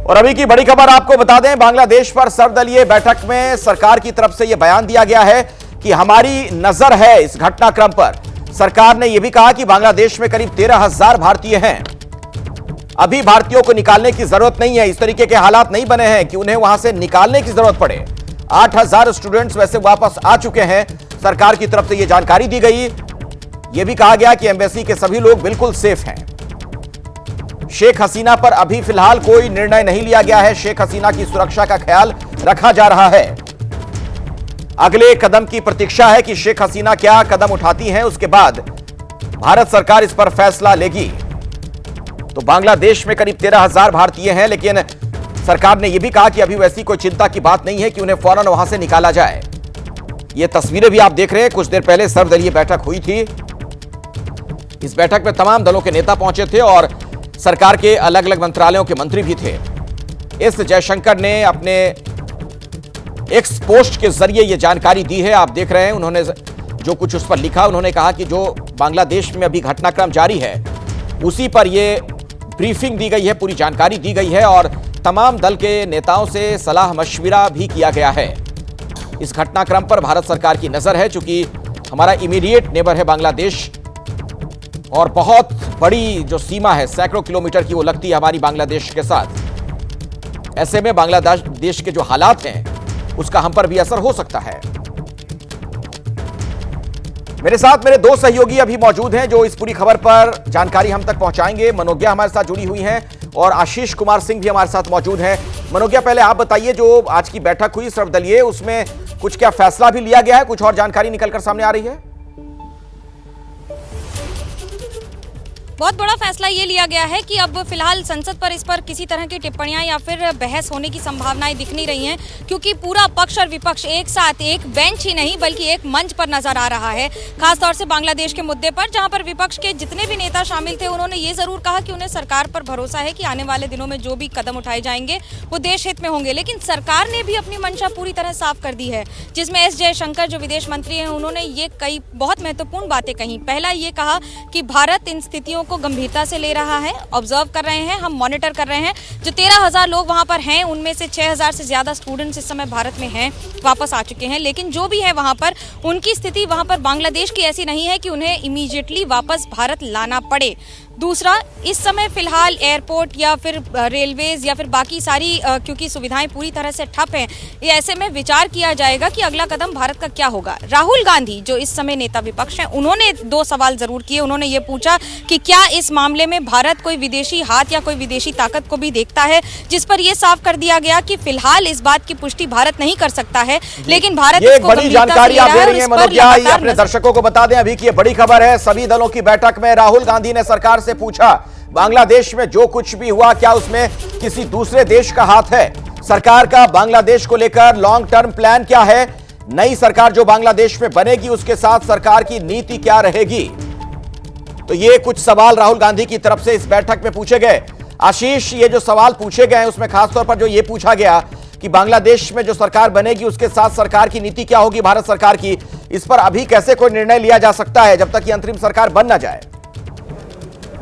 और अभी की बड़ी खबर आपको बता दें, बांग्लादेश पर सर्वदलीय बैठक में सरकार की तरफ से यह बयान दिया गया है कि हमारी नजर है इस घटनाक्रम पर। सरकार ने यह भी कहा कि बांग्लादेश में करीब 13,000 भारतीय हैं। अभी भारतीयों को निकालने की जरूरत नहीं है, इस तरीके के हालात नहीं बने हैं कि उन्हें वहां से निकालने की जरूरत पड़े। 8,000 स्टूडेंट्स वैसे वापस आ चुके हैं। सरकार की तरफ से यह जानकारी दी गई। यह भी कहा गया कि एम्बेसी के सभी लोग बिल्कुल सेफ हैं। शेख हसीना पर अभी फिलहाल कोई निर्णय नहीं लिया गया है। शेख हसीना की सुरक्षा का ख्याल रखा जा रहा है। अगले कदम की प्रतीक्षा है कि शेख हसीना क्या कदम उठाती हैं, उसके बाद भारत सरकार इस पर फैसला लेगी। तो बांग्लादेश में करीब 13,000 भारतीय हैं, लेकिन सरकार ने यह भी कहा कि अभी वैसी कोई चिंता की बात नहीं है कि उन्हें फौरन वहां से निकाला जाए। ये तस्वीरें भी आप देख रहे हैं, कुछ देर पहले सर्वदलीय बैठक हुई थी। इस बैठक में तमाम दलों के नेता पहुंचे थे और सरकार के अलग अलग मंत्रालयों के मंत्री भी थे। एस जयशंकर ने अपने एक्स पोस्ट के जरिए यह जानकारी दी है। आप देख रहे हैं, उन्होंने जो कुछ उस पर लिखा, उन्होंने कहा कि जो बांग्लादेश में अभी घटनाक्रम जारी है उसी पर यह ब्रीफिंग दी गई है, पूरी जानकारी दी गई है और तमाम दल के नेताओं से सलाह मशविरा भी किया गया है। इस घटनाक्रम पर भारत सरकार की नजर है, चूंकि हमारा इमीडिएट नेबर है बांग्लादेश और बहुत बड़ी जो सीमा है सैकड़ों किलोमीटर की वो लगती है हमारी बांग्लादेश के साथ। ऐसे में बांग्लादेश के जो हालात हैं उसका हम पर भी असर हो सकता है। मेरे साथ मेरे दो सहयोगी अभी मौजूद हैं जो इस पूरी खबर पर जानकारी हम तक पहुंचाएंगे। मनोज्ञा हमारे साथ जुड़ी हुई हैं और आशीष कुमार सिंह भी हमारे साथ मौजूद हैं। मनोज्ञा, पहले आप बताइए, जो आज की बैठक हुई सर्वदलीय, उसमें कुछ क्या फैसला भी लिया गया है, कुछ और जानकारी निकलकर सामने आ रही है? बहुत बड़ा फैसला ये लिया गया है कि अब फिलहाल संसद पर इस पर किसी तरह की टिप्पणियां या फिर बहस होने की संभावनाएं दिख नहीं रही हैं, क्योंकि पूरा पक्ष और विपक्ष एक साथ एक बेंच ही नहीं बल्कि एक मंच पर नजर आ रहा है। खासतौर से बांग्लादेश के मुद्दे पर, जहां पर विपक्ष के जितने भी नेता शामिल थे उन्होंने ये जरूर कहा कि उन्हें सरकार पर भरोसा है कि आने वाले दिनों में जो भी कदम उठाए जाएंगे वो देश हित में होंगे। लेकिन सरकार ने भी अपनी मंशा पूरी तरह साफ कर दी है, जिसमें एस जयशंकर जो विदेश मंत्री हैं उन्होंने ये कई बहुत महत्वपूर्ण बातें कही। पहला ये कहा कि भारत इन स्थितियों को गंभीरता से ले रहा है, ऑब्जर्व कर रहे हैं, हम मॉनिटर कर रहे हैं। जो 13,000 लोग वहां पर हैं उनमें से 6,000 से ज्यादा स्टूडेंट्स इस समय भारत में हैं, वापस आ चुके हैं। लेकिन जो भी है वहां पर, उनकी स्थिति वहां पर बांग्लादेश की ऐसी नहीं है कि उन्हें इमीडिएटली वापस भारत लाना पड़े। दूसरा, इस समय फिलहाल एयरपोर्ट या फिर रेलवेज या फिर बाकी सारी क्योंकि सुविधाएं पूरी तरह से ठप हैं, ये ऐसे में विचार किया जाएगा कि अगला कदम भारत का क्या होगा। राहुल गांधी जो इस समय नेता विपक्ष हैं, उन्होंने दो सवाल जरूर किए। उन्होंने ये पूछा कि क्या इस मामले में भारत कोई विदेशी हाथ या कोई विदेशी ताकत को भी देखता है, जिस पर यह साफ कर दिया गया कि फिलहाल इस बात की पुष्टि भारत नहीं कर सकता है, लेकिन भारत इसको बड़ी जानकारी आप दे रही हैं मनोज्ञा। अपने दर्शकों को बता दें, अभी की बड़ी खबर है, सभी दलों की बैठक में राहुल गांधी ने सरकार से पूछा बांग्लादेश में जो कुछ भी हुआ क्या उसमें किसी दूसरे देश का हाथ है। सरकार का बांग्लादेश को लेकर लॉन्ग टर्म प्लान क्या है, नई सरकार जो बांग्लादेश में बनेगी उसके साथ सरकार की नीति क्या रहेगी। तो ये कुछ सवाल राहुल गांधी की तरफ से इस बैठक में पूछे गए। आशीष, ये जो सवाल पूछे गए हैं उसमें खासतौर पर जो ये पूछा गया कि बांग्लादेश में जो सरकार बनेगी उसके साथ सरकार की नीति क्या होगी भारत सरकार की, इस पर अभी कैसे कोई निर्णय लिया जा सकता है जब तक कि अंतरिम सरकार बन ना जाए?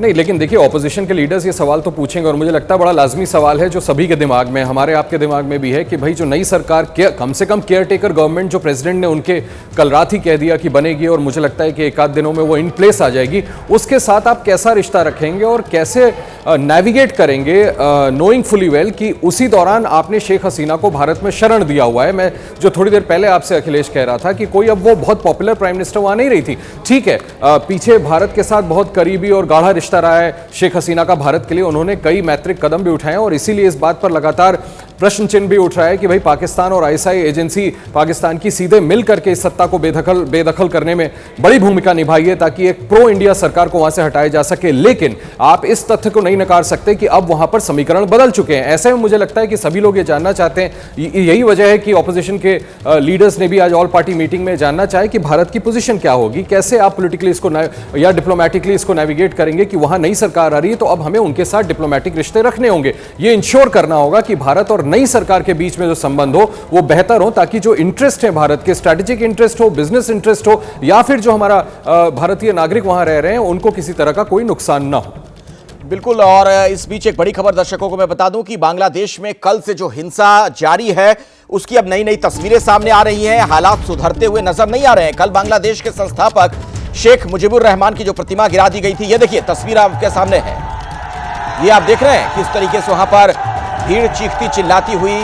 नहीं, लेकिन देखिए, ऑपोजिशन के लीडर्स ये सवाल तो पूछेंगे और मुझे लगता है बड़ा लाजमी सवाल है जो सभी के दिमाग में, हमारे आपके दिमाग में भी है कि भाई जो नई सरकार, कम से कम केयर टेकर गवर्नमेंट जो प्रेसिडेंट ने उनके कल रात ही कह दिया कि बनेगी और मुझे लगता है कि एक आध दिनों में वो इन प्लेस आ जाएगी, उसके साथ आप कैसा रिश्ता रखेंगे और कैसे नेविगेट करेंगे, नोइंग फुली वेल कि उसी दौरान आपने शेख हसीना को भारत में शरण दिया हुआ है। मैं जो थोड़ी देर पहले आपसे अखिलेश कह रहा था कि कोई अब वो बहुत पॉपुलर प्राइम मिनिस्टर वहां नहीं रही थी, ठीक है, पीछे भारत के साथ बहुत करीबी और गाढ़ा रिश्ता रहा है शेख हसीना का भारत के लिए, उन्होंने कई मैत्रिक कदम भी उठाए और इसीलिए इस बात पर लगातार प्रश्न चिन्ह भी उठ रहा है कि भाई पाकिस्तान और आईएसआई एजेंसी पाकिस्तान की सीधे मिल करके इस सत्ता को बेदखल करने में बड़ी भूमिका निभाई है ताकि एक प्रो इंडिया सरकार को वहां से हटाया जा सके। लेकिन आप इस तथ्य को नहीं नकार सकते कि अब वहां पर समीकरण बदल चुके हैं। ऐसे में मुझे लगता है कि सभी लोग ये जानना चाहते हैं, यही वजह है कि ऑपोजिशन के लीडर्स ने भी आज ऑल पार्टी मीटिंग में जानना चाहे कि भारत की पोजीशन क्या होगी, कैसे आप पॉलिटिकली इसको या डिप्लोमेटिकली इसको नेविगेट करेंगे कि वहां नई सरकार आ रही है तो अब हमें उनके साथ डिप्लोमेटिक रिश्ते रखने होंगे। ये इंश्योर करना होगा कि भारत और नई सरकार के बीच में जो संबंध हो वो बेहतर हो, ताकि जो इंटरेस्ट है भारत के, स्ट्रैटेजिक इंटरेस्ट हो, बिजनेस इंटरेस्ट हो या फिर जो हमारा भारतीय नागरिक वहां रह रहे हैं उनको किसी तरह का कोई नुकसान ना हो। बिल्कुल। और इस बीच एक बड़ी खबर दर्शकों को मैं बता दूं कि बांग्लादेश में कल से जो हिंसा जारी है उसकी अब नई नई तस्वीरें सामने आ रही हैं। हालात सुधरते हुए नजर नहीं आ रहे हैं। कल बांग्लादेश के संस्थापक शेख मुजीबुर रहमान की जो प्रतिमा गिरा दी गई थी, ये देखिए तस्वीर आपके सामने है। ये आप देख रहे हैं किस तरीके से वहां पर भीड़ चीखती चिल्लाती हुई,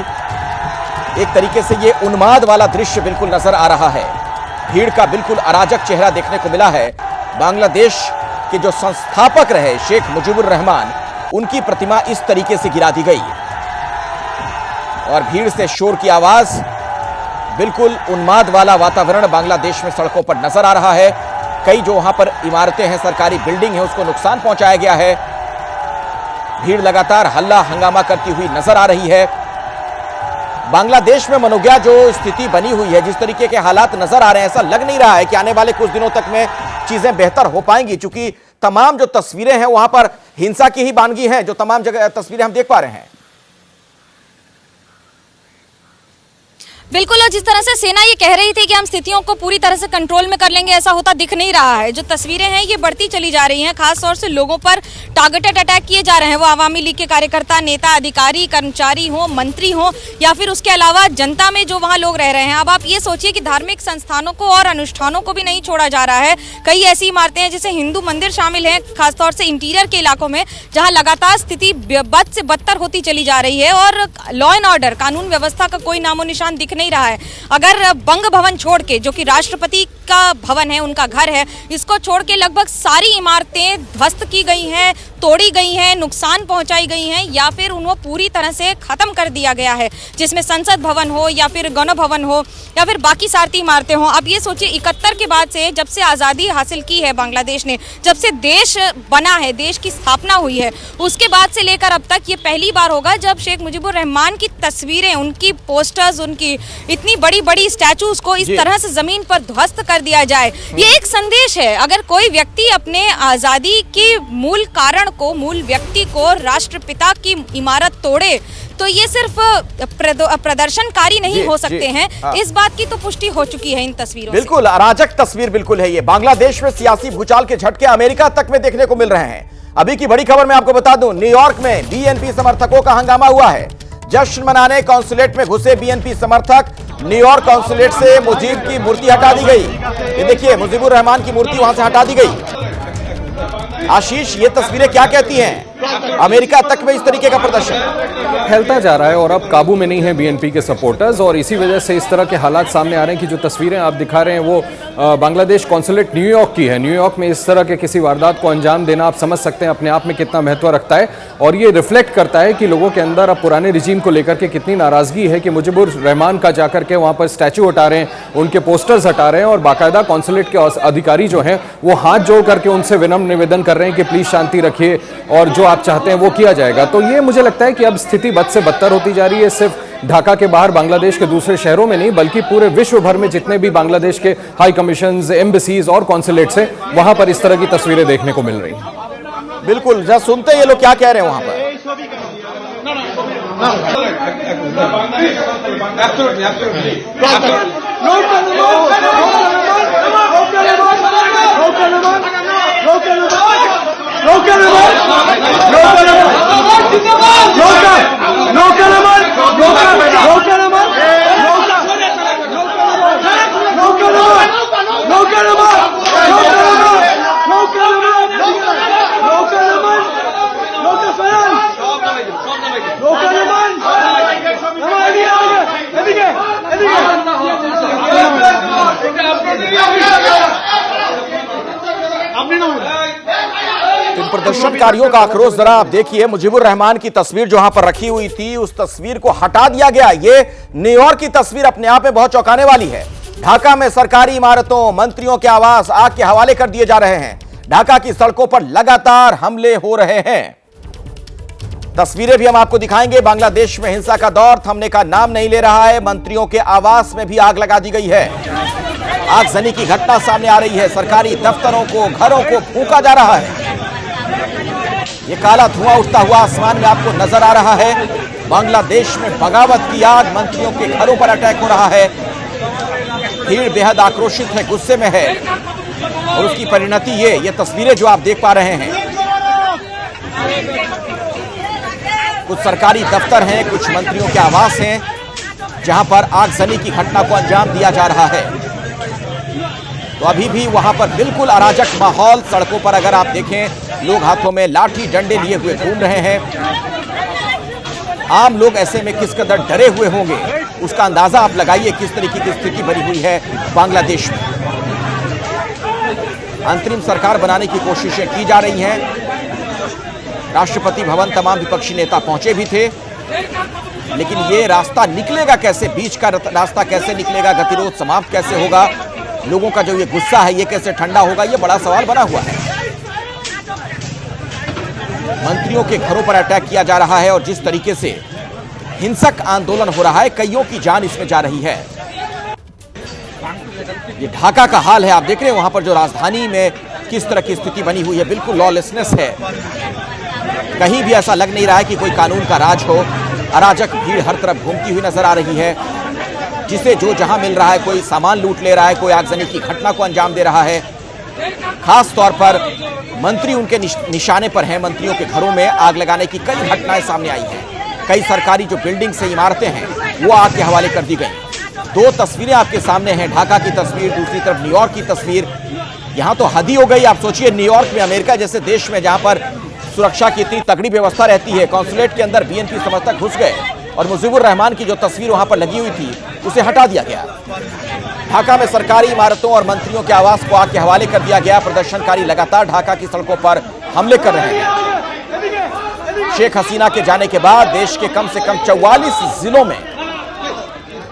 एक तरीके से ये उन्माद वाला दृश्य बिल्कुल नजर आ रहा है। भीड़ का बिल्कुल अराजक चेहरा देखने को मिला है। बांग्लादेश के जो संस्थापक रहे शेख मुजीबुर रहमान, उनकी प्रतिमा इस तरीके से गिरा दी गई और भीड़ से शोर की आवाज, बिल्कुल उन्माद वाला वातावरण बांग्लादेश में सड़कों पर नजर आ रहा है। कई जो वहां पर इमारतें हैं, सरकारी बिल्डिंग है, उसको नुकसान पहुंचाया गया है। भीड़ लगातार हल्ला हंगामा करती हुई नजर आ रही है। बांग्लादेश में मनोज्ञा जो स्थिति बनी हुई है, जिस तरीके के हालात नजर आ रहे हैं, ऐसा लग नहीं रहा है कि आने वाले कुछ दिनों तक में चीजें बेहतर हो पाएंगी, क्योंकि तमाम जो तस्वीरें हैं वहां पर हिंसा की ही बानगी हैं। जो तमाम जगह तस्वीरें हम देख पा रहे हैं। बिल्कुल, और जिस तरह से सेना ये कह रही थी कि हम स्थितियों को पूरी तरह से कंट्रोल में कर लेंगे, ऐसा होता दिख नहीं रहा है। जो तस्वीरें हैं ये बढ़ती चली जा रही हैं। खास तौर से लोगों पर टारगेटेड अटैक किए जा रहे हैं, वो आवामी लीग के कार्यकर्ता, नेता, अधिकारी, कर्मचारी हो, मंत्री हो, या फिर उसके अलावा जनता में जो वहाँ लोग रह रहे हैं। अब आप ये सोचिए कि धार्मिक संस्थानों को और अनुष्ठानों को भी नहीं छोड़ा जा रहा है। कई ऐसी इमारतें हैं जिसे हिंदू मंदिर शामिल हैं, खासतौर से इंटीरियर के इलाकों में, जहाँ लगातार स्थिति बद से बदतर होती चली जा रही है और लॉ एंड ऑर्डर, कानून व्यवस्था का कोई नामो निशान दिख नहीं रहा है। अगर बंग भवन छोड़ के, जो कि राष्ट्रपति का भवन है, उनका घर है, इसको छोड़ के लगभग सारी इमारतें ध्वस्त की गई हैं, तोड़ी गई हैं, नुकसान पहुंचाई गई हैं, या फिर उनको पूरी तरह से खत्म कर दिया गया है, जिसमें संसद भवन हो या फिर गण भवन हो या फिर बाकी सारी इमारतें हों। अब ये सोचिए 71 के बाद से, जब से आज़ादी हासिल की है बांग्लादेश ने, जब से देश बना है, देश की स्थापना हुई है, उसके बाद से लेकर अब तक ये पहली बार होगा जब शेख मुजीबुर रहमान की तस्वीरें, उनकी पोस्टर्स, उनकी इतनी बड़ी बड़ी स्टैचूज को इस तरह से जमीन पर ध्वस्त कर दिया जाए। ये एक संदेश है। अगर कोई व्यक्ति अपने आजादी के मूल कारण को, मूल व्यक्ति को, राष्ट्रपिता की इमारत तोड़े, तो ये सिर्फ प्रदर्शनकारी नहीं हो सकते हैं। इस बात की तो पुष्टि हो चुकी है इन तस्वीरों से। बिल्कुल अराजक तस्वीर बिल्कुल है ये। बांग्लादेश में सियासी भूचाल के झटके अमेरिका तक में देखने को मिल रहे हैं। अभी की बड़ी खबर मैं आपको बता दूं, न्यूयॉर्क में बीएनपी समर्थकों का हंगामा हुआ है। जश्न मनाने कॉन्सुलेट में घुसे बीएनपी समर्थक, न्यूयॉर्क कॉन्सुलेट से मुजीब की मूर्ति हटा दी गई। ये देखिए, मुजीबुर रहमान की मूर्ति वहां से हटा दी गई। आशीष, ये तस्वीरें क्या कहती हैं? अमेरिका तक में इस तरीके का प्रदर्शन फैलता जा रहा है और अब काबू में नहीं है बीएनपी के सपोर्टर्स, और इसी वजह से इस तरह के हालात सामने आ रहे हैं कि जो तस्वीरें आप दिखा रहे हैं वो बांग्लादेश कॉन्सुलेट न्यूयॉर्क की है। न्यूयॉर्क में इस तरह के किसी वारदात को अंजाम देना, आप समझ सकते हैं अपने आप में कितना महत्व रखता है, और ये रिफ्लेक्ट करता है कि लोगों के अंदर अब पुराने रिजीम को लेकर के कितनी नाराजगी है कि मुजीबुर रहमान का जाकर के वहाँ पर स्टैचू हटा रहे हैं, उनके पोस्टर्स हटा रहे हैं, और बाकायदा कॉन्सुलेट के अधिकारी जो हैं वो हाथ जोड़ करके उनसे विनम्र निवेदन कर रहे हैं कि प्लीज शांति रखिए और जो आप चाहते हैं वो किया जाएगा। तो ये मुझे लगता है कि अब स्थिति बद से बदतर होती जा रही है, सिर्फ ढाका के बाहर बांग्लादेश के दूसरे शहरों में नहीं, बल्कि पूरे विश्व भर में जितने भी बांग्लादेश के हाई कमीशन, एम्बेसीज और कॉन्सुलेट्स हैं, वहां पर इस तरह की तस्वीरें देखने को मिल रही हैं। बिल्कुल, जरा सुनते हैं ये लोग क्या कह रहे हैं वहां पर। इन प्रदर्शनकारियों का आक्रोश जरा आप देखिए। मुजीबुर रहमान की तस्वीर जो वहां पर रखी हुई थी, उस तस्वीर को हटा दिया गया। ये न्यूयॉर्क की तस्वीर अपने आप में बहुत चौंकाने वाली है। ढाका में सरकारी इमारतों, मंत्रियों के आवास आग के हवाले कर दिए जा रहे हैं। ढाका की सड़कों पर लगातार हमले हो रहे हैं। तस्वीरें भी हम आपको दिखाएंगे। बांग्लादेश में हिंसा का दौर थमने का नाम नहीं ले रहा है। मंत्रियों के आवास में भी आग लगा दी गई है। आगजनी की घटना सामने आ रही है। सरकारी दफ्तरों को, घरों को फूंका जा रहा है। ये काला धुआं उठता हुआ आसमान में आपको नजर आ रहा है। बांग्लादेश में बगावत की आग, मंत्रियों के घरों पर अटैक हो रहा है। भीड़ बेहद आक्रोशित है, गुस्से में है, और उसकी परिणति ये तस्वीरें जो आप देख पा रहे हैं, कुछ सरकारी दफ्तर हैं, कुछ मंत्रियों के आवास हैं, जहां पर आगजनी की घटना को अंजाम दिया जा रहा है। तो अभी भी वहां पर बिल्कुल अराजक माहौल। सड़कों पर अगर आप देखें, लोग हाथों में लाठी डंडे लिए हुए घूम रहे हैं। आम लोग ऐसे में किस कदर डरे हुए होंगे, उसका अंदाजा आप लगाइए किस तरीके की स्थिति बनी हुई है बांग्लादेश में। अंतरिम सरकार बनाने की कोशिशें की जा रही हैं। राष्ट्रपति भवन तमाम विपक्षी नेता पहुंचे भी थे, लेकिन ये रास्ता निकलेगा कैसे, बीच का रास्ता कैसे निकलेगा, गतिरोध समाप्त कैसे होगा, लोगों का जो ये गुस्सा है ये कैसे ठंडा होगा, ये बड़ा सवाल बना हुआ है। मंत्रियों के घरों पर अटैक किया जा रहा है और जिस तरीके से हिंसक आंदोलन हो रहा है, कईयों की जान इसमें जा रही है। ये ढाका का हाल है, आप देख रहे हैं वहां पर जो राजधानी में किस तरह की स्थिति बनी हुई है, बिल्कुल लॉलेसनेस है। कहीं भी ऐसा लग नहीं रहा है कि कोई कानून का राज हो। अराजक भीड़ हर तरफ घूमती हुई नजर आ रही है, जिसे जो जहां मिल रहा है, कोई सामान लूट ले रहा है, कोई आगजनी की घटना को अंजाम दे रहा है। खास तौर पर मंत्री उनके निशाने पर हैं। मंत्रियों के घरों में आग लगाने की कई घटनाएं सामने आई हैं। कई सरकारी जो बिल्डिंग से इमारतें हैं वो आग के हवाले कर दी गई। दो तस्वीरें आपके सामने हैं, ढाका की तस्वीर, दूसरी तरफ न्यूयॉर्क की तस्वीर। यहां तो हद ही हो गई। आप सोचिए, न्यूयॉर्क में, अमेरिका जैसे देश में, जहां पर सुरक्षा की इतनी तगड़ी व्यवस्था रहती है, कॉन्सुलेट के अंदर बीएनपी समर्थक घुस गए और मुजीबुर रहमान की जो तस्वीर वहां पर लगी हुई थी उसे हटा दिया गया। ढाका में सरकारी इमारतों और मंत्रियों के आवास को आग के हवाले कर दिया गया। प्रदर्शनकारी लगातार ढाका की सड़कों पर हमले कर रहे हैं। शेख हसीना के जाने के बाद देश के कम से कम 44 जिलों में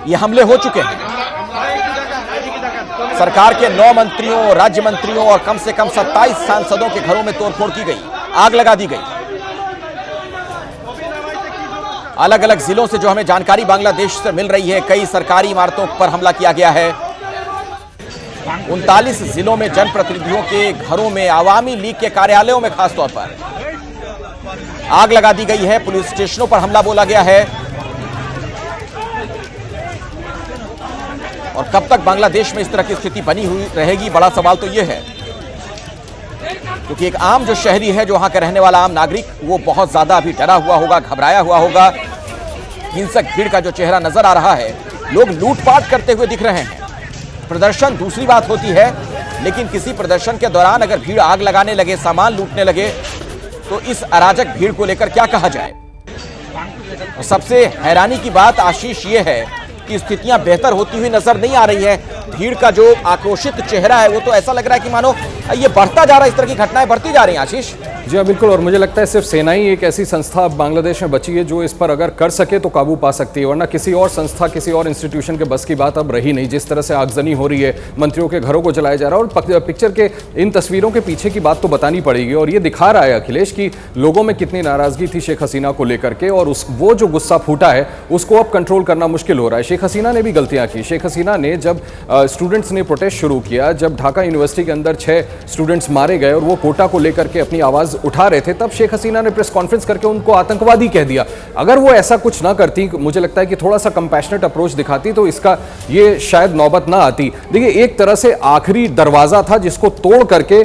ये हमले हो चुके हैं। सरकार के 9 मंत्रियों, राज्य मंत्रियों और कम से कम 27 सांसदों के घरों में तोड़फोड़ की गई, आग लगा दी गई। अलग अलग जिलों से जो हमें जानकारी बांग्लादेश से मिल रही है, कई सरकारी इमारतों पर हमला किया गया है। 39 जिलों में जनप्रतिनिधियों के घरों में, आवामी लीग के कार्यालयों में खासतौर पर आग लगा दी गई है। पुलिस स्टेशनों पर हमला बोला गया है। और कब तक बांग्लादेश में इस तरह की स्थिति बनी हुई रहेगी, बड़ा सवाल तो यह है, क्योंकि एक आम जो शहरी है, जो वहां का रहने वाला आम नागरिक, वो बहुत ज्यादा अभी डरा हुआ होगा, घबराया हुआ होगा। हिंसक भीड़ का जो चेहरा नजर आ रहा है, लोग लूटपाट करते हुए दिख रहे हैं। प्रदर्शन दूसरी बात होती है, लेकिन किसी प्रदर्शन के दौरान अगर भीड़ आग लगाने लगे, सामान लूटने लगे, तो इस अराजक भीड़ को लेकर क्या कहा जाए। और सबसे हैरानी की बात आशीष ये है कि स्थितियां बेहतर होती हुई नजर नहीं आ रही है। भीड़ का जो आक्रोशित चेहरा है, वो तो ऐसा लग रहा है कि मानो ये बढ़ता जा रहा है, इस तरह की घटनाएं बढ़ती जा रही हैं। आशीष जी हाँ, बिल्कुल। और मुझे लगता है सिर्फ सेना ही एक ऐसी संस्था अब बांग्लादेश में बची है जो इस पर अगर कर सके तो काबू पा सकती है, वरना किसी और संस्था, किसी और इंस्टीट्यूशन के बस की बात अब रही नहीं। जिस तरह से आगजनी हो रही है, मंत्रियों के घरों को जलाया जा रहा है, और पिक्चर के इन तस्वीरों के पीछे की बात तो बतानी पड़ेगी। और ये दिखा रहा है अखिलेश कि लोगों में कितनी नाराजगी थी शेख हसीना को लेकर के, और वो जो गुस्सा फूटा है उसको अब कंट्रोल करना मुश्किल हो रहा है। शेख हसीना ने भी गलतियां की। शेख हसीना ने जब स्टूडेंट्स ने प्रोटेस्ट शुरू किया, जब ढाका यूनिवर्सिटी के अंदर 6 स्टूडेंट्स मारे गए और वो कोटा को लेकर के अपनी आवाज उठा रहे थे, तब शेख हसीना ने प्रेस कॉन्फ्रेंस करके उनको आतंकवादी कह दिया। अगर वो ऐसा कुछ ना करती, मुझे लगता है कि थोड़ा सा कंपैशनेट अप्रोच दिखाती, तो इसका ये शायद नौबत ना आती। देखिए, एक तरह से आखिरी दरवाजा था जिसको तोड़ करके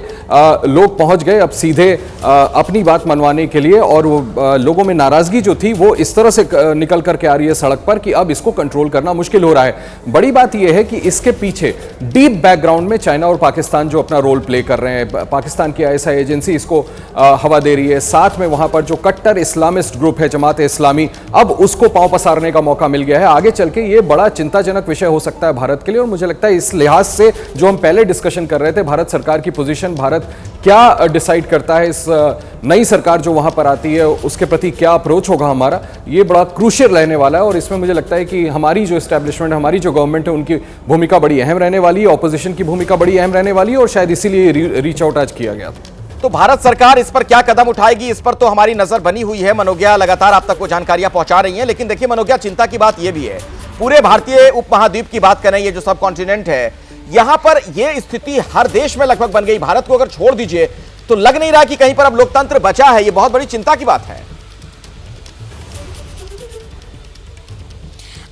लोग पहुंच गए अब सीधे अपनी बात मनवाने के लिए, और वो लोगों में नाराजगी जो थी वो इस तरह से निकल करके आ रही है सड़क पर कि अब इसको कंट्रोल करना मुश्किल हो रहा है। बड़ी बात यह है कि इसके पीछे डीप बैकग्राउंड में चाइना और पाकिस्तान जो अपना रोल प्ले कर रहे हैं। पाकिस्तान की आईएसआई एजेंसी इसको हवा दे रही है, साथ में वहां पर जो कट्टर इस्लामिस्ट ग्रुप है जमात इस्लामी, अब उसको पांव पसारने का मौका मिल गया है। आगे चल के ये बड़ा चिंताजनक विषय हो सकता है भारत के लिए। और मुझे लगता है इस लिहाज से जो हम पहले डिस्कशन कर रहे थे, भारत सरकार की पोजीशन, भारत क्या डिसाइड करता है, इस नई सरकार जो वहां पर आती है उसके प्रति क्या अप्रोच होगा हमारा, ये बड़ा क्रूशियल रहने वाला है। और इसमें मुझे लगता है कि हमारी जो एस्टैब्लिशमेंट, हमारी जो गवर्नमेंट है, उनकी भूमिका बड़ी अहम रहने वाली है, ऑपोजिशन की भूमिका बड़ी अहम रहने वाली है, और शायद इसीलिए रीच आउट आज किया गया। तो भारत सरकार इस पर क्या कदम उठाएगी, इस पर तो हमारी नजर बनी हुई है। मनोज्ञा लगातार आप तक वो जानकारियां पहुंचा रही हैं, लेकिन देखिए मनोज्ञा, चिंता की बात यह भी है, पूरे भारतीय उपमहाद्वीप की बात करें, ये जो सब कॉन्टिनेंट है, यहां पर यह स्थिति हर देश में लगभग बन गई। भारत को अगर छोड़ दीजिए तो लग नहीं रहा कि कहीं पर अब लोकतंत्र बचा है। ये बहुत बड़ी चिंता की बात है।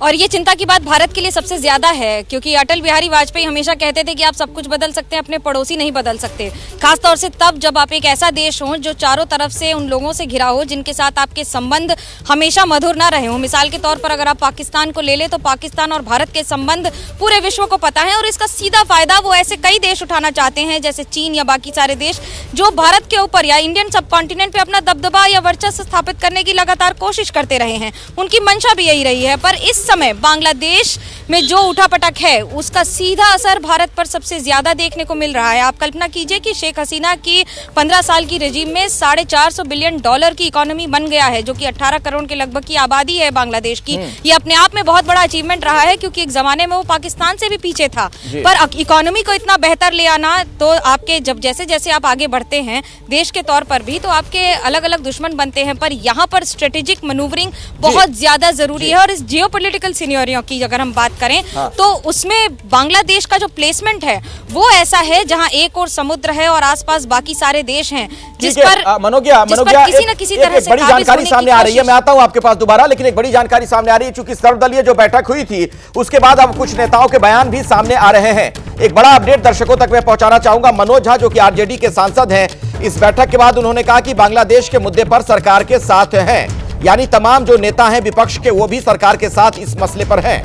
और ये चिंता की बात भारत के लिए सबसे ज्यादा है, क्योंकि अटल बिहारी वाजपेयी हमेशा कहते थे कि आप सब कुछ बदल सकते हैं, अपने पड़ोसी नहीं बदल सकते। खासतौर से तब जब आप एक ऐसा देश हो जो चारों तरफ से उन लोगों से घिरा हो जिनके साथ आपके संबंध हमेशा मधुर ना रहे हो। मिसाल के तौर पर अगर आप पाकिस्तान को ले ले तो पाकिस्तान और भारत के संबंध पूरे विश्व को पता है, और इसका सीधा फायदा वो ऐसे कई देश उठाना चाहते हैं जैसे चीन या बाकी सारे देश जो भारत के ऊपर या इंडियन सब कॉन्टिनेंट पे अपना दबदबा या वर्चस्व स्थापित करने की लगातार कोशिश करते रहे हैं। उनकी मंशा भी यही रही है। पर इस समय बांग्लादेश में जो उठापटक है उसका सीधा असर भारत पर सबसे ज्यादा देखने को मिल रहा है। आप कल्पना कीजिए कि शेख हसीना की 15 साल की रेजिम में $450 बिलियन की इकोनॉमी बन गया है, जो कि 18 करोड़ के लगभग की आबादी है बांग्लादेश की। ये अपने आप में बहुत बड़ा अचीवमेंट रहा है, क्योंकि एक जमाने में वो पाकिस्तान से भी पीछे था। पर इकोनॉमी को इतना बेहतर ले आना, तो आपके जब जैसे जैसे आप आगे बढ़ते हैं देश के तौर पर भी, तो आपके अलग अलग दुश्मन बनते हैं। पर यहाँ पर स्ट्रेटेजिक मैनूवरिंग बहुत ज्यादा जरूरी है। और इस जियोपॉलिटिकल सिनेरियो की अगर हम बात करें तो उसमें बांग्लादेश का जो प्लेसमेंट है वो ऐसा है जहां एक और समुद्र है और आसपास बाकी सारे देश हैं, जिस पर मनोज्ञा किसी न किसी तरह से बड़ी जानकारी सामने आ रही है। मैं आता हूं आपके पास दोबारा, लेकिन एक बड़ी जानकारी सामने आ रही है। चूंकि सर्वदलीय जो बैठक हुई थी उसके बाद अब कुछ नेताओं के बयान भी सामने आ रहे हैं। एक बड़ा अपडेट दर्शकों तक मैं पहुंचाना चाहूंगा। मनोज झा जो कि आरजेडी के सांसद हैं, इस बैठक के बाद उन्होंने कहा कि बांग्लादेश के मुद्दे पर सरकार के साथ हैं, यानी तमाम जो नेता हैं विपक्ष के वो भी सरकार के साथ इस मसले पर हैं।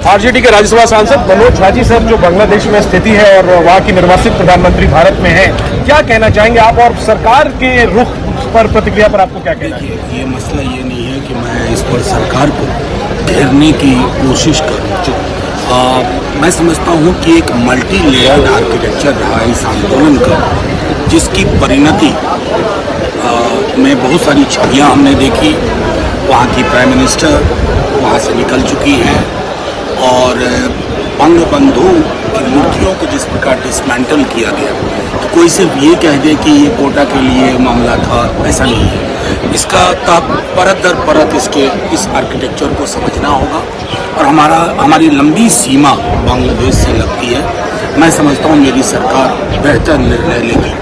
आरजेडी के राज्यसभा सांसद मनोज झा जी सर, जो बांग्लादेश में स्थिति है और वहां की निर्वासित प्रधानमंत्री भारत में है, क्या कहना चाहेंगे आप, और सरकार के रुख पर प्रतिक्रिया पर आपको क्या कहना है? ये मसला ये नहीं है कि मैं इस पर सरकार को घेरने की कोशिश करूँ। मैं समझता हूँ कि एक मल्टी लेयर्ड आर्किटेक्चर रहा इस आंदोलन का, जिसकी परिणति में बहुत सारी छवियाँ हमने देखी। वहाँ की प्राइम मिनिस्टर वहाँ से निकल चुकी हैं, और बंगबंधु की मूर्तियों को जिस प्रकार डिसमेंटल किया गया, तो कोई सिर्फ ये कह दे कि ये कोटा के लिए मामला था, ऐसा नहीं है। इसका परत दर परत इस आर्किटेक्चर को समझना होगा, और हमारी लंबी सीमा बांग्लादेश से लगती है। मैं समझता हूँ मेरी सरकार बेहतर निर्णय लेगी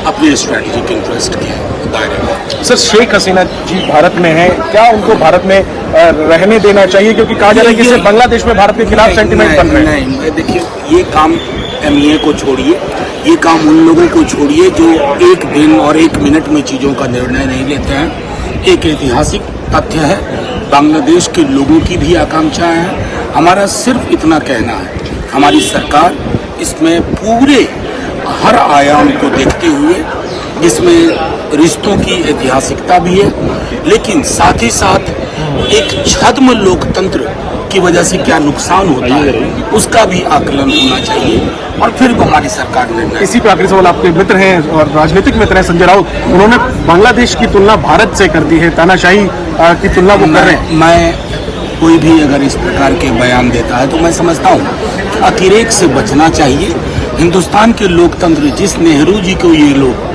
अपने स्ट्रेटेजिक इंटरेस्ट के दायरे में। सर, शेख हसीना जी भारत में हैं, क्या उनको भारत में रहने देना चाहिए? क्योंकि कहा जा रहा है कि बांग्लादेश में भारत के खिलाफ सेंटिमेंट बन रहे हैं। नहीं, देखिए, ये काम एमईए को छोड़िए, ये काम उन लोगों को छोड़िए जो एक दिन और एक मिनट में चीज़ों का निर्णय नहीं लेते हैं। एक ऐतिहासिक तथ्य है, बांग्लादेश के लोगों की भी आकांक्षाएं हैं। हमारा सिर्फ इतना कहना है, हमारी सरकार इसमें पूरे हर आयाम को देखते हुए, जिसमें रिश्तों की ऐतिहासिकता भी है, लेकिन साथ ही साथ एक छद्म लोकतंत्र की वजह से क्या नुकसान होता है उसका भी आकलन होना चाहिए, और फिर हमारी सरकार निर्णय। इसी पर आखिरी सवाल, आपके मित्र हैं और राजनीतिक मित्र हैं संजय राउत, उन्होंने बांग्लादेश की तुलना भारत से कर दी है, तानाशाही की तुलना वो कर रहे हैं। मैं कोई भी अगर इस प्रकार के बयान देता है तो मैं समझता हूँ अतिरेक से बचना चाहिए। हिंदुस्तान के लोकतंत्र, जिस नेहरू जी को ये लोग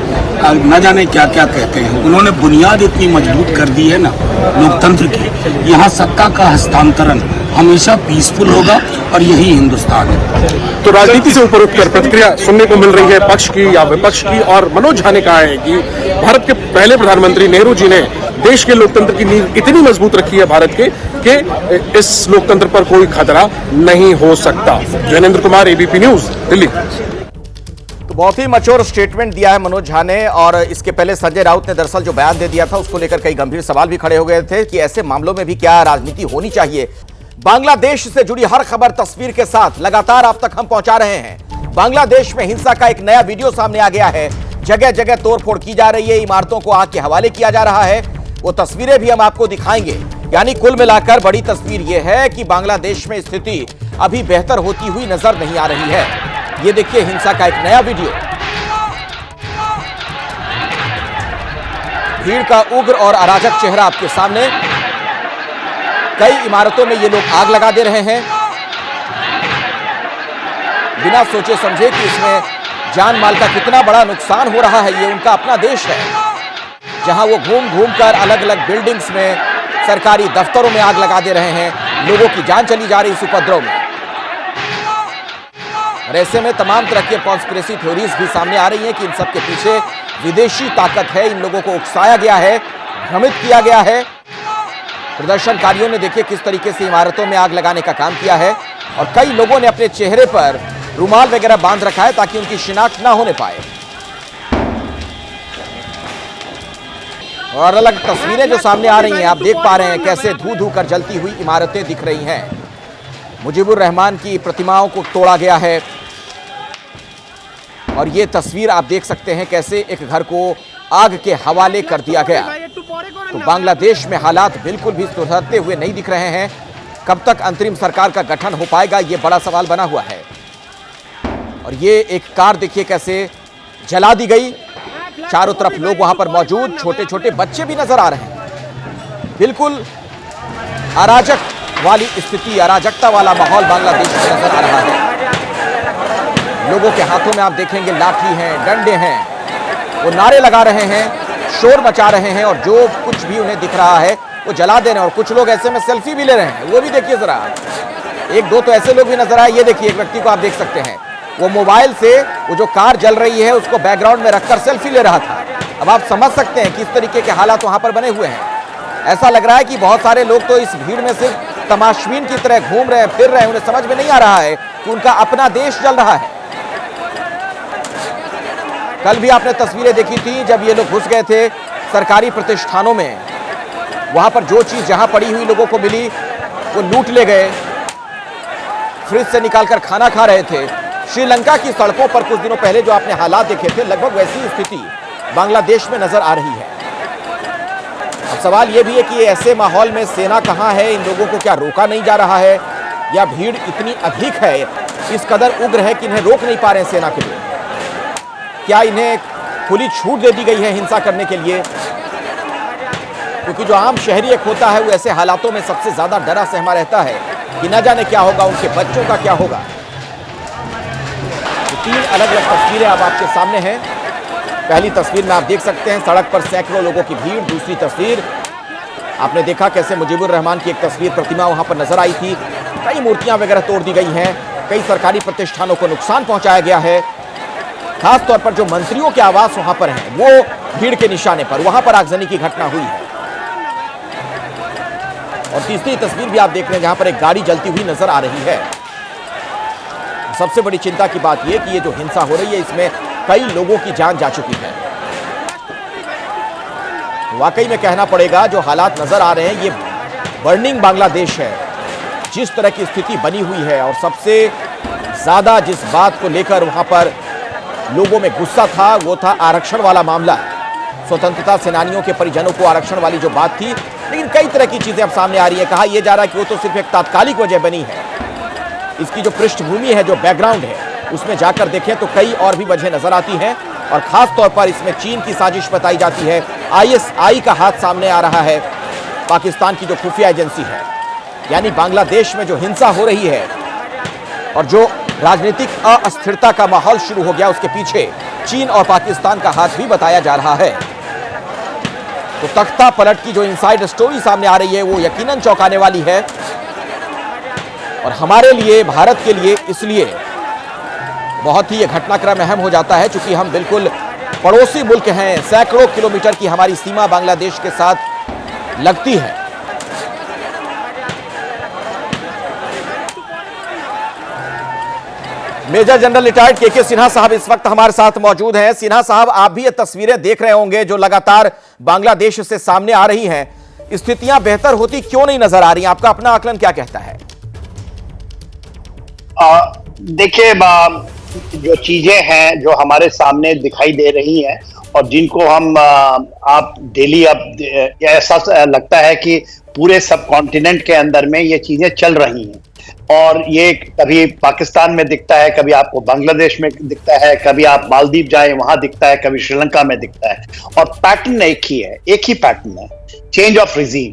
न जाने क्या क्या कहते हैं, उन्होंने बुनियाद इतनी मजबूत कर दी है ना लोकतंत्र की, यहाँ सत्ता का हस्तांतरण हमेशा पीसफुल होगा, और यही हिंदुस्तान है। तो राजनीति से ऊपर उठकर प्रतिक्रिया सुनने को मिल रही है पक्ष की या विपक्ष की, और मनोज झा ने कहा है कि भारत के पहले प्रधानमंत्री नेहरू जी ने देश के लोकतंत्र की नींव इतनी मजबूत रखी है भारत के कि इस लोकतंत्र पर कोई खतरा नहीं हो सकता। Jainendra Kumar, ABP news, Delhi. तो बहुत ही मैच्योर स्टेटमेंट दिया है मनोज झा ने, और इसके पहले संजय राउत ने दरअसल जो बयान दे दिया था उसको लेकर कई गंभीर सवाल भी खड़े हो गए थे कि ऐसे मामलों में भी क्या राजनीति होनी चाहिए। बांग्लादेश से जुड़ी हर खबर तस्वीर के साथ लगातार आप तक हम पहुंचा रहे हैं। बांग्लादेश में हिंसा का एक नया वीडियो सामने आ गया है, जगह जगह तोड़फोड़ की जा रही है, इमारतों को आग के हवाले किया जा रहा है, वो तस्वीरें भी हम आपको दिखाएंगे। यानी कुल मिलाकर बड़ी तस्वीर यह है कि बांग्लादेश में स्थिति अभी बेहतर होती हुई नजर नहीं आ रही है। ये देखिए हिंसा का एक नया वीडियो, भीड़ का उग्र और अराजक चेहरा आपके सामने। कई इमारतों में ये लोग आग लगा दे रहे हैं बिना सोचे समझे कि इसमें जान माल का कितना बड़ा नुकसान हो रहा है। ये उनका अपना देश है जहां वो घूम घूम कर अलग अलग बिल्डिंग्स में, सरकारी दफ्तरों में आग लगा दे रहे हैं, लोगों की जान चली जा रही इस उपद्रव में। और ऐसे में तमाम तरह की कॉन्स्पिरेसी थ्योरीज भी सामने आ रही हैं कि इन सब के पीछे विदेशी ताकत है, इन लोगों को उकसाया गया है, भ्रमित किया गया है, प्रदर्शनकारियों ने देखिए किस तरीके से इमारतों में आग लगाने का काम किया है और कई लोगों ने अपने चेहरे पर रुमाल वगैरह बांध रखा है ताकि उनकी शिनाख्त ना होने पाए। और अलग तस्वीरें जो सामने आ रही हैं, आप देख पा रहे हैं कैसे धू धू कर जलती हुई इमारतें दिख रही हैं। मुजीबुर रहमान की प्रतिमाओं को तोड़ा गया है और ये तस्वीर आप देख सकते हैं कैसे एक घर को आग के हवाले कर दिया गया। तो बांग्लादेश में हालात बिल्कुल भी सुधरते हुए नहीं दिख रहे हैं। कब तक अंतरिम सरकार का गठन हो पाएगा, ये बड़ा सवाल बना हुआ है। और ये एक कार देखिए कैसे जला दी गई। चारों तरफ लोग वहां पर मौजूद, छोटे छोटे बच्चे भी नजर आ रहे हैं। बिल्कुल अराजक वाली स्थिति, अराजकता वाला माहौल बांग्लादेश में नजर आ रहा है। लोगों के हाथों में आप देखेंगे लाठी हैं, डंडे हैं, वो नारे लगा रहे हैं, शोर मचा रहे हैं और जो कुछ भी उन्हें दिख रहा है वो जला दे रहे हैं। और कुछ लोग ऐसे में सेल्फी भी ले रहे हैं, वो भी देखिए जरा। एक दो तो ऐसे लोग भी नजर आए। ये देखिए एक व्यक्ति को आप देख सकते हैं, वो मोबाइल से वो जो कार जल रही है उसको बैकग्राउंड में रखकर सेल्फी ले रहा था। अब आप समझ सकते हैं किस तरीके के हालात वहां पर बने हुए हैं। ऐसा लग रहा है कि बहुत सारे लोग तो इस भीड़ में सिर्फ तमाशबीन की तरह घूम रहे हैं, फिर रहे हैं। उन्हें समझ में नहीं आ रहा है कि उनका अपना देश जल रहा है। कल भी आपने तस्वीरें देखी थी जब ये लोग घुस गए थे सरकारी प्रतिष्ठानों में। वहां पर जो चीज जहां पड़ी हुई लोगों को मिली वो लूट ले गए, फ्रिज से निकालकर खाना खा रहे थे। श्रीलंका की सड़कों पर कुछ दिनों पहले जो आपने हालात देखे थे, लगभग वैसी स्थिति बांग्लादेश में नजर आ रही है। अब सवाल यह भी है कि ऐसे माहौल में सेना कहां है? इन लोगों को क्या रोका नहीं जा रहा है या भीड़ इतनी अधिक है, इस कदर उग्र है कि इन्हें रोक नहीं पा रहे हैं सेना के लोग? क्या इन्हें खुली छूट दे दी गई है हिंसा करने के लिए? क्योंकि जो आम शहरी एक होता है वो ऐसे हालातों में सबसे ज्यादा डरा सहमा रहता है कि न जाने क्या होगा, उनके बच्चों का क्या होगा। तो तीन अलग अलग तस्वीरें अब आपके सामने हैं। पहली तस्वीर में आप देख सकते हैं सड़क पर सैकड़ों लोगों की भीड़। दूसरी तस्वीर आपने देखा कैसे मुजीबुर रहमान की एक तस्वीर, प्रतिमा वहां पर नजर आई थी। कई मूर्तियां वगैरह तोड़ दी गई हैं, कई सरकारी प्रतिष्ठानों को नुकसान पहुंचाया गया है। खास तौर पर जो मंत्रियों के आवास वहां पर हैं वो भीड़ के निशाने पर, वहां पर आगजनी की घटना हुई है। और तीसरी तस्वीर भी आप देख रहे हैं जहां पर एक गाड़ी जलती हुई नजर आ रही है। सबसे बड़ी चिंता की बात यह कि ये जो हिंसा हो रही है इसमें कई लोगों की जान जा चुकी है। वाकई में कहना पड़ेगा जो हालात नजर आ रहे हैं ये बर्निंग बांग्लादेश है। जिस तरह की स्थिति बनी हुई है और सबसे ज्यादा जिस बात को लेकर वहां पर लोगों में गुस्सा था वो था आरक्षण वाला मामला। स्वतंत्रता सेनानियों के परिजनों को आरक्षण वाली जो बात थी, लेकिन कई तरह की चीजें अब सामने आ रही है। कहा यह जा रहा है कि वो तो सिर्फ एक तात्कालिक वजह बनी है। इसकी जो पृष्ठभूमि है, जो बैकग्राउंड है, उसमें जाकर देखें तो कई और भी वजह नजर आती हैं। और खास तौर पर इसमें चीन की साजिश बताई जाती है, ISI का हाथ सामने आ रहा है, पाकिस्तान की जो खुफिया एजेंसी है। यानी बांग्लादेश में जो हिंसा हो रही है और जो राजनीतिक अस्थिरता का माहौल शुरू हो गया, उसके पीछे चीन और पाकिस्तान का हाथ भी बताया जा रहा है। तो तख्ता पलट की जो इनसाइड स्टोरी सामने आ रही है वो यकीनन चौंकाने वाली है। और हमारे लिए, भारत के लिए इसलिए बहुत ही ये घटनाक्रम अहम हो जाता है क्योंकि हम बिल्कुल पड़ोसी मुल्क हैं। सैकड़ों किलोमीटर की हमारी सीमा बांग्लादेश के साथ लगती है। मेजर जनरल रिटायर्ड के सिन्हा साहब इस वक्त हमारे साथ मौजूद हैं। सिन्हा साहब, आप भी ये तस्वीरें देख रहे होंगे जो लगातार बांग्लादेश से सामने आ रही हैं। स्थितियां बेहतर होती क्यों नहीं नजर आ रही? आपका अपना आकलन क्या कहता है? देखिए, जो चीजें हैं जो हमारे सामने दिखाई दे रही हैं और जिनको हम आप डेली अब ऐसा लगता है कि पूरे सब कॉन्टिनेंट के अंदर में ये चीजें चल रही हैं। और ये कभी पाकिस्तान में दिखता है, कभी आपको बांग्लादेश में दिखता है, कभी आप मालदीव जाएं वहां दिखता है, कभी श्रीलंका में दिखता है। और पैटर्न एक ही है, एक ही पैटर्न है, चेंज ऑफ रिजीम।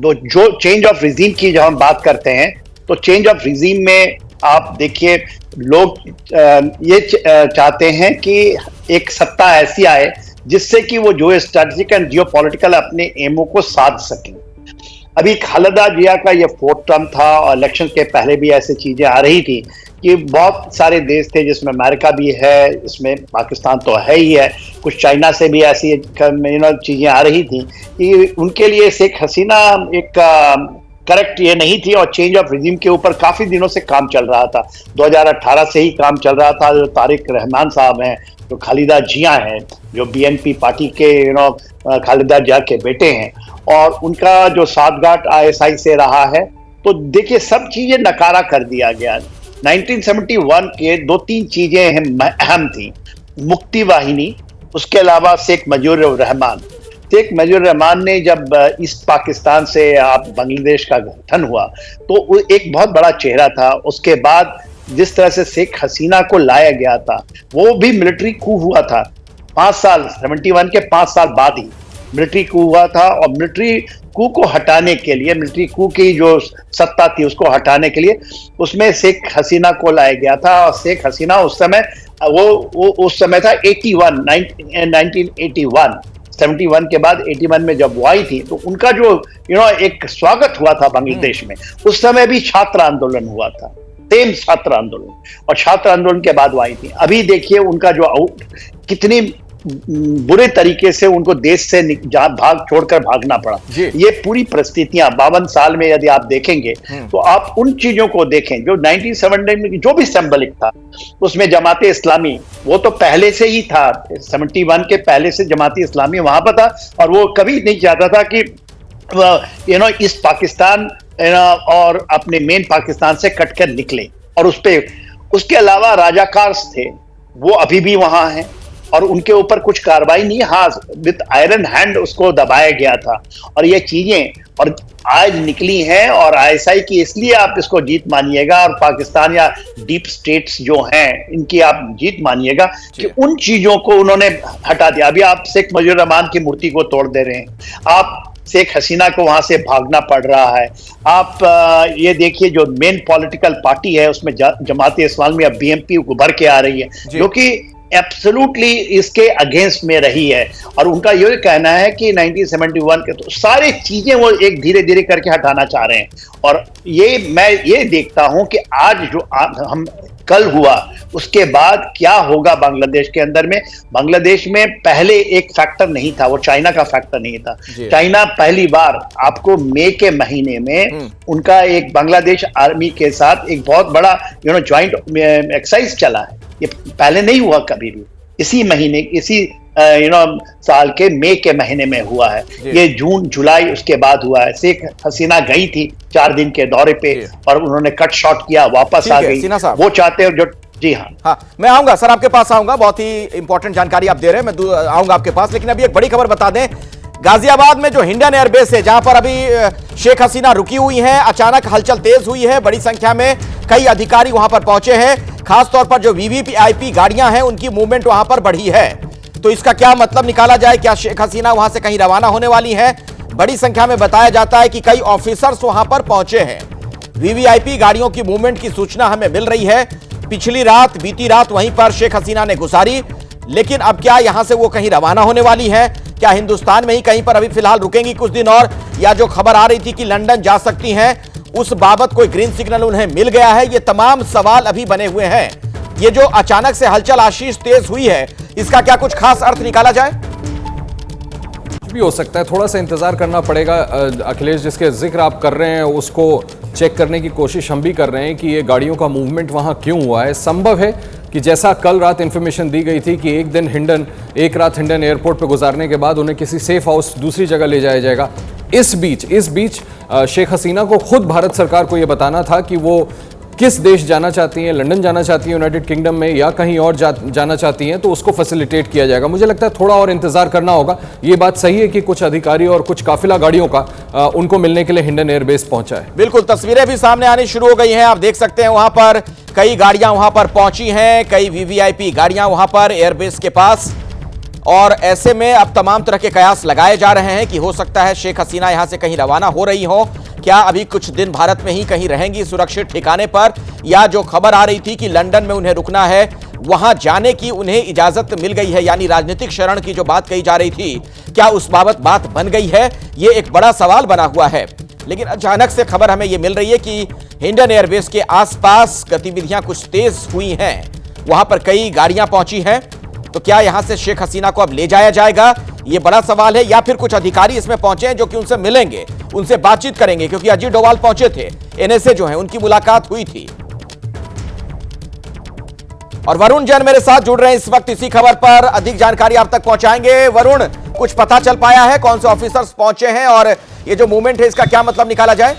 जो चेंज ऑफ रिजीम की जब हम बात करते हैं तो चेंज ऑफ रिजीम में आप देखिए लोग ये चाहते हैं कि एक सत्ता ऐसी आए जिससे कि वो जो स्ट्रेटेजिक एंड जियोपॉलिटिकल अपने एमओ को साध सकें। अभी खालिदा जिया का ये 4th टर्म था और इलेक्शन के पहले भी ऐसी चीजें आ रही थी कि बहुत सारे देश थे जिसमें अमेरिका भी है, इसमें पाकिस्तान तो है ही है, कुछ चाइना से भी ऐसी चीजें आ रही थी कि उनके लिए शेख हसीना एक करेक्ट ये नहीं थी और चेंज ऑफ रिजीम के ऊपर काफी दिनों से काम चल रहा था। 2018 से ही काम चल रहा था। जो तारिक रहमान साहब हैं, जो खालिदा जिया हैं, जो बीएनपी पार्टी के खालिदा जिया के बेटे हैं, और उनका जो साठगांठ आईएसआई से रहा है, तो देखिए सब चीजें नकारा कर दिया गया। 1971 के 2-3 चीजें अहम थी। मुक्ति वाहिनी, उसके अलावा शेख मुजीबुर रहमान। शेख मुजीबुर रहमान ने जब ईस्ट पाकिस्तान से बांग्लादेश का गठन हुआ तो वो एक बहुत बड़ा चेहरा था। उसके बाद जिस तरह से शेख हसीना को लाया गया था, वो भी मिलिट्री कू हुआ था 5 साल, 71 के 5 साल बाद ही मिलिट्री कू हुआ था। और मिलिट्री कू को हटाने के लिए, मिलिट्री कू की जो सत्ता थी उसको हटाने के लिए उसमें शेख हसीना को लाया गया था। और शेख हसीना उस समय वो उस समय था 1981, 71 के बाद 81 में जब वो आई थी तो उनका जो एक स्वागत हुआ था बांग्लादेश में, उस समय भी छात्र आंदोलन हुआ था, सेम छात्र आंदोलन, और छात्र आंदोलन के बाद वो आई थी। अभी देखिए उनका जो कितनी बुरे तरीके से उनको देश से छोड़कर भागना पड़ा। ये पूरी परिस्थितियां 52 साल में यदि आप देखेंगे तो आप उन चीजों को देखें जो 1970 में जो भी सिंबलिक था, उसमें जमाते इस्लामी वो तो पहले से ही था, 71 के पहले से जमाते इस्लामी वहां पर था और वो कभी नहीं चाहता था कि ईस्ट पाकिस्तान और अपने मेन पाकिस्तान से कटकर निकले। और उसके अलावा राजाकार थे, वो अभी भी वहां हैं और उनके ऊपर कुछ कार्रवाई नहीं, हाँ विद आयरन हैंड उसको दबाया गया था। और ये चीजें और आज निकली हैं और आईएसआई की, इसलिए आप इसको जीत मानिएगा और पाकिस्तान या डीप स्टेट्स जो हैं इनकी आप जीत मानिएगा कि उन चीजों को उन्होंने हटा दिया। अभी आप शेख मुजीबुर रहमान की मूर्ति को तोड़ दे रहे हैं, आप शेख हसीना को वहां से भागना पड़ रहा है। आप ये देखिए जो मेन पॉलिटिकल पार्टी है उसमें जमाते इस्लामी अब बीएनपी उभर के आ रही है, जो कि एब्सोल्युटली इसके अगेंस्ट में रही है। और उनका ये कहना है कि 1971 के तो सारी चीजें वो एक धीरे धीरे करके हटाना चाह रहे हैं। और मैं ये देखता हूं कि आज जो हम कल हुआ उसके बाद क्या होगा बांग्लादेश के अंदर में। बांग्लादेश में पहले एक फैक्टर नहीं था, वो चाइना का फैक्टर नहीं था। चाइना पहली बार आपको मई के महीने में उनका एक बांग्लादेश आर्मी के साथ एक बहुत बड़ा ज्वाइंट एक्सरसाइज चला है, ये पहले नहीं हुआ कभी भी। इसी महीने इसी साल के मई के महीने में हुआ है, ये जून जुलाई उसके बाद हुआ है। शेख हसीना गई थी 4 दिन के दौरे पे और उन्होंने कट शॉट किया, वापस आ गई। वो चाहते हैं जो जी हाँ, मैं आऊंगा सर, आपके पास आऊंगा, बहुत ही इंपॉर्टेंट जानकारी आप दे रहे हैं, मैं आऊंगा आपके पास। लेकिन अभी एक बड़ी खबर बता दें, गाजियाबाद में जो हिंडन एयरबेस है जहां पर अभी शेख हसीना रुकी हुई हैं, अचानक हलचल तेज हुई है, बड़ी संख्या में कई अधिकारी वहां पर पहुंचे हैं, खासतौर पर जो वीवीआईपी गाड़ियां हैं उनकी मूवमेंट वहां पर बढ़ी है। तो इसका क्या मतलब निकाला जाए, क्या शेख हसीना वहां से कहीं रवाना होने वाली है? बड़ी संख्या में बताया जाता है कि कई ऑफिसर्स वहां पर पहुंचे हैं। वीवीआईपी गाड़ियों की मूवमेंट की सूचना हमें मिल रही है। बीती रात वहीं पर शेख हसीना ने गुजारी, लेकिन अब क्या यहां से वो कहीं रवाना होने वाली है? क्या हिंदुस्तान में ही कहीं पर अभी फिलहाल रुकेंगी कुछ दिन और, या जो खबर आ रही थी कि लंदन जा सकती हैं उस बाबत कोई ग्रीन सिग्नल उन्हें मिल गया है? ये तमाम सवाल अभी बने हुए हैं। ये जो अचानक से हलचल आशीष तेज हुई है, इसका क्या कुछ खास अर्थ निकाला जाए? भी हो सकता है, थोड़ा सा इंतजार करना पड़ेगा। अखिलेश, जिसके जिक्र आप कर रहे हैं उसको चेक करने की कोशिश हम भी कर रहे हैं कि ये गाड़ियों का मूवमेंट वहां क्यों हुआ है। संभव है कि जैसा कल रात इन्फॉर्मेशन दी गई थी कि एक रात हिंडन एयरपोर्ट पर गुजारने के बाद उन्हें किसी सेफ हाउस दूसरी जगह ले जाया जाएगा। इस बीच शेख हसीना को खुद भारत सरकार को यह बताना था कि वो किस देश जाना चाहती हैं, लंदन जाना चाहती हैं, यूनाइटेड किंगडम में, या कहीं और जाना चाहती हैं, तो उसको फैसिलिटेट किया जाएगा। मुझे लगता है थोड़ा और इंतजार करना होगा। ये बात सही है कि कुछ अधिकारी और कुछ काफिला गाड़ियों का उनको मिलने के लिए हिंडन एयरबेस पहुंचा है। बिल्कुल, तस्वीरें भी सामने आनी शुरू हो गई हैं। आप देख सकते हैं वहां पर कई गाड़ियां वहां पर पहुंची हैं, कई वीवीआईपी गाड़ियां वहां पर एयरबेस के पास। और ऐसे में अब तमाम तरह के कयास लगाए जा रहे हैं कि हो सकता है शेख हसीना यहां से कहीं रवाना हो रही हो। क्या अभी कुछ दिन भारत में ही कहीं रहेंगी सुरक्षित ठिकाने पर, या जो खबर आ रही थी कि लंदन में उन्हें रुकना है वहां जाने की उन्हें इजाजत मिल गई है, यानी राजनीतिक शरण की जो बात कही जा रही थी, क्या उस बाबत बात बन गई है? ये एक बड़ा सवाल बना हुआ है। लेकिन अचानक से खबर हमें यह मिल रही है कि हिंडन एयरबेस के आसपास गतिविधियां कुछ तेज हुई हैं। वहां पर कई गाड़ियां पहुंची हैं। तो क्या यहां से शेख हसीना को अब ले जाया जाएगा, यह बड़ा सवाल है, या फिर कुछ अधिकारी इसमें पहुंचे हैं जो कि उनसे मिलेंगे, उनसे बातचीत करेंगे, क्योंकि अजीत डोभाल पहुंचे थे, एनएसए जो है उनकी मुलाकात हुई थी। और वरुण जैन मेरे साथ जुड़ रहे हैं इस वक्त इसी खबर पर, अधिक जानकारी आप तक पहुंचाएंगे। वरुण, कुछ पता चल पाया है कौन से ऑफिसर्स पहुंचे हैं और ये जो मूवमेंट है इसका क्या मतलब निकाला जाए?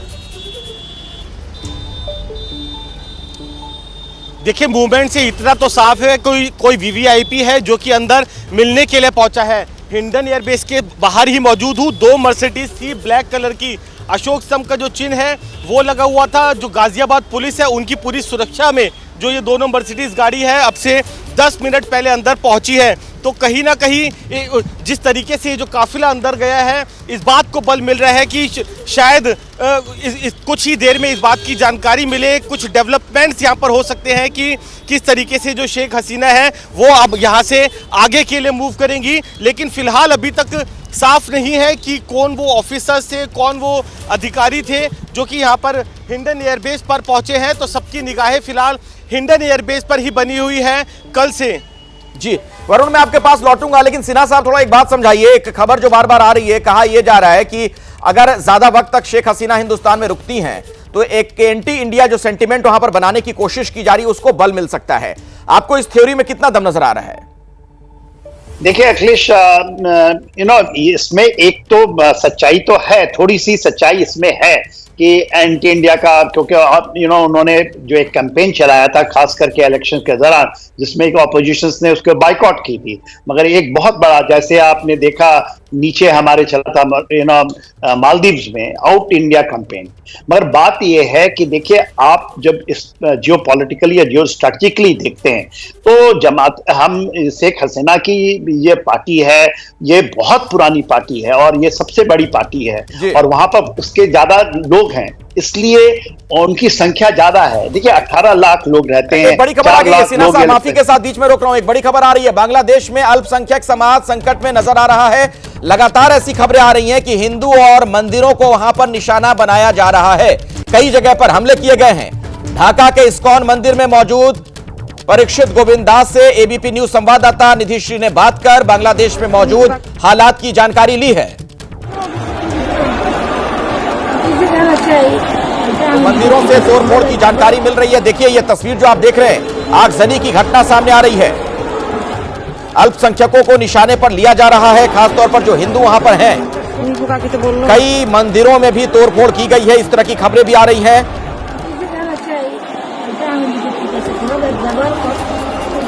देखिए, मूवमेंट से इतना तो साफ है कोई वीवीआईपी है जो कि अंदर मिलने के लिए पहुंचा है। हिंडन एयरबेस के बाहर ही मौजूद हूँ। 2 मर्सिडीज थी ब्लैक कलर की, अशोक स्तंभ का जो चिन्ह है वो लगा हुआ था। जो गाजियाबाद पुलिस है उनकी पूरी सुरक्षा में जो ये दोनों मर्सिडीज गाड़ी है अब से 10 मिनट पहले अंदर पहुंची है। तो कहीं ना कहीं जिस तरीके से जो काफिला अंदर गया है, इस बात को बल मिल रहा है कि शायद कुछ ही देर में इस बात की जानकारी मिले, कुछ डेवलपमेंट्स यहाँ पर हो सकते हैं कि किस तरीके से जो शेख हसीना है वो अब यहाँ से आगे के लिए मूव करेंगी। लेकिन फिलहाल अभी तक साफ नहीं है कि कौन वो ऑफिसर्स थे, कौन वो अधिकारी थे जो कि यहाँ पर हिंडन एयरबेस पर पहुंचे हैं। तो सबकी निगाहें फिलहाल हिंडन एयरबेस पर ही बनी हुई है कल से। जी वरुण, मैं आपके पास लौटूंगा, लेकिन सिन्हा साहब थोड़ा एक बात समझाइए। एक खबर जो बार बार आ रही है, कहा यह जा रहा है कि अगर ज्यादा वक्त तक शेख हसीना हिंदुस्तान में रुकती हैं तो एक एंटी इंडिया जो सेंटिमेंट वहां पर बनाने की कोशिश की जा रही है उसको बल मिल सकता है। आपको इस थ्योरी में कितना दम नजर आ रहा है? देखिए अखिलेश, इसमें एक तो सच्चाई तो है, थोड़ी सी सच्चाई इसमें है कि एंटी इंडिया का, क्योंकि उन्होंने जो एक कैंपेन चलाया था खास करके इलेक्शन के दौरान, जिसमें एक ऑपोजिशंस ने उसको बाइकआउट की थी। मगर एक बहुत बड़ा, जैसे आपने देखा नीचे हमारे चला था मालदीव्स में, आउट इंडिया कैंपेन। मगर बात यह है कि देखिए, आप जब इस जियो पॉलिटिकली या जियो स्ट्रेटेजिकली देखते हैं तो जमात, हम शेख हसीना की ये पार्टी है, ये बहुत पुरानी पार्टी है और ये सबसे बड़ी पार्टी है और वहां पर उसके ज्यादा लोग हैं, इसलिए उनकी संख्या ज्यादा है। देखिए 18 लाख लोग रहते हैं। एक बड़ी खबर आ गई है सिन्हा साहब, माफी के साथ बीच में रोक रहा हूं, एक बड़ी खबर आ रही है। बांग्लादेश में अल्पसंख्यक समाज संकट में नजर आ रहा है। लगातार ऐसी खबरें आ रही हैं कि हिंदू और मंदिरों को वहां पर निशाना बनाया जा रहा है। कई जगह पर हमले किए गए हैं। ढाका के इस्कॉन मंदिर में मौजूद परीक्षित गोविंद दास से एबीपी न्यूज संवाददाता निधि श्री ने बात कर बांग्लादेश में मौजूद हालात की जानकारी ली है। तो मंदिरों से तोड़फोड़ की जानकारी मिल रही है। देखिए ये तस्वीर जो आप देख रहे हैं, आगजनी की घटना सामने आ रही है। अल्पसंख्यकों को निशाने पर लिया जा रहा है, खासतौर पर जो हिंदू वहां पर हैं। कई मंदिरों में भी तोड़फोड़ की गई है, इस तरह की खबरें भी आ रही हैं।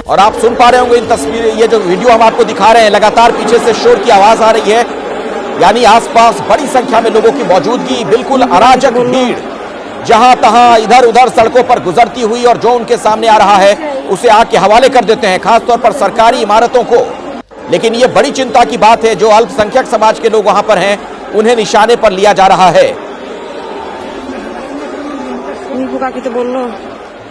और आप सुन पा रहे होंगे इन तस्वीरें, ये जो वीडियो हम आपको दिखा रहे हैं, लगातार पीछे से शोर की आवाज आ रही है। यानी आसपास बड़ी संख्या में लोगों की मौजूदगी, बिल्कुल अराजक भीड़, जहां तहां इधर उधर सड़कों पर गुजरती हुई, और जो उनके सामने आ रहा है उसे आग के हवाले कर देते हैं, खासतौर पर सरकारी इमारतों को। लेकिन यह बड़ी चिंता की बात है, जो अल्पसंख्यक समाज के लोग वहां पर हैं उन्हें निशाने पर लिया जा रहा है।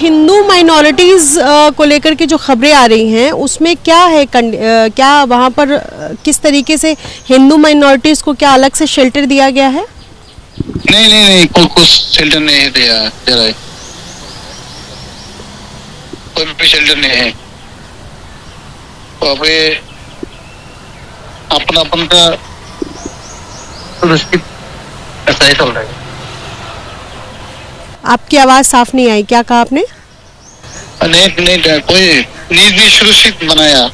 हिंदू माइनॉरिटीज को लेकर के जो खबरें आ रही हैं उसमें क्या है, क्या वहाँ पर किस तरीके से हिंदू माइनॉरिटीज को क्या अलग से शेल्टर दिया गया है? नहीं, कुछ शेल्टर नहीं दे रहा है, कोई भी शेल्टर नहीं है। तो अभी अपन का ऐसा ही चल रहा है। आपकी आवाज साफ नहीं आई, क्या कहा आपने? नहीं, कोई भी सुरक्षित बनाया।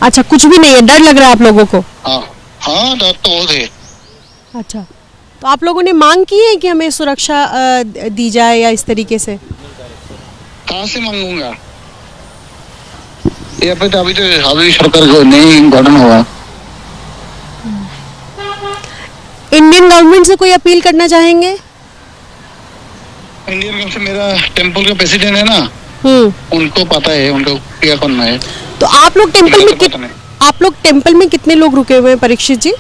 अच्छा, कुछ भी नहीं है, डर लग रहा है आप लोगों को? हाँ, डर तो बहुत है। अच्छा, तो आप लोगों ने मांग की है कि हमें सुरक्षा दी जाए या इस तरीके से? कहाँ से मांगूंगा? अभी तो सरकार को नहीं गठन हुआ। इंडियन गवर्नमेंट से कोई अपील करना चाहेंगे? इंडियन गवर्नमेंट से मेरा टेंपल का प्रेसिडेंट है ना, उनको पता है उनको क्या करना है। तो आप लोग टेंपल में कितने लोग रुके हुए हैं परीक्षित जी?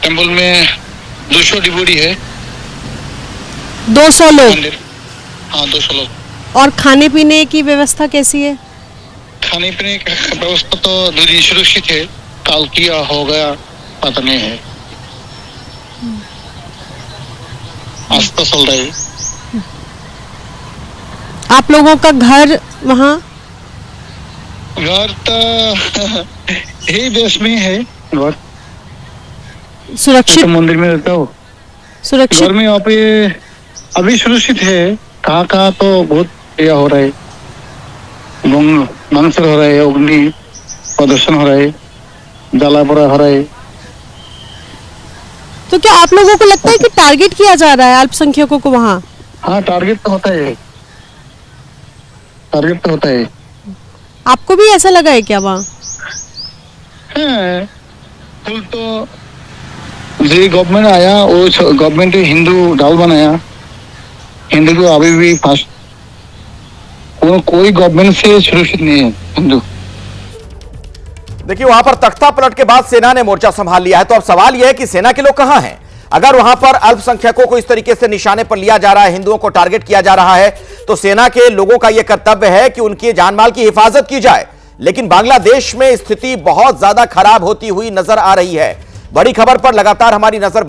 टेंपल में 200 डिवोटी है। 200 लोग? हाँ, 200 लोग। और खाने पीने की व्यवस्था कैसी है? खाने पीने की व्यवस्था तो दूरी सुरक्षित है, कल किया हो गया पता नहीं है। आस्था चल रहा है। आप लोगों का घर वहाँ घर तो यही देश में है। घर सुरक्षित तो मंदिर में रहता हूँ। सुरक्षित घर में यहाँ पे अभी सुरक्षित है। कहाँ तो बहुत यह हो रहा है, मंगसर हो रहा है, अग्नि प्रदर्शन हो रहा है, जलापुरा हो रहा है। तो क्या आप लोगों को लगता है कि टारगेट किया जा रहा है अल्पसंख्यकों को वहाँ? हाँ, टारगेट तो होता है, टारगेट तो होता है। आपको भी ऐसा लगा है क्या वहाँ? हाँ, कुल तो जो गवर्नमेंट आया वो गवर्नमेंट हिंदू डाल बनाया, हिंदू को अभी भी फास्ट कोई गवर्नमेंट से सुरक्षित नहीं है हिंदू। देखिए, वहां पर तख्ता पलट के बाद सेना ने मोर्चा संभाल लिया है। तो अब सवाल यह है कि सेना के लोग कहां हैं? अगर वहां पर अल्पसंख्यकों को इस तरीके से निशाने पर लिया जा रहा है, हिंदुओं को टारगेट किया जा रहा है, तो सेना के लोगों का यह कर्तव्य है कि उनकी जानमाल की हिफाजत की जाए। लेकिन बांग्लादेश में स्थिति बहुत ज्यादा खराब होती हुई नजर आ रही है। बड़ी खबर पर लगातार हमारी नजर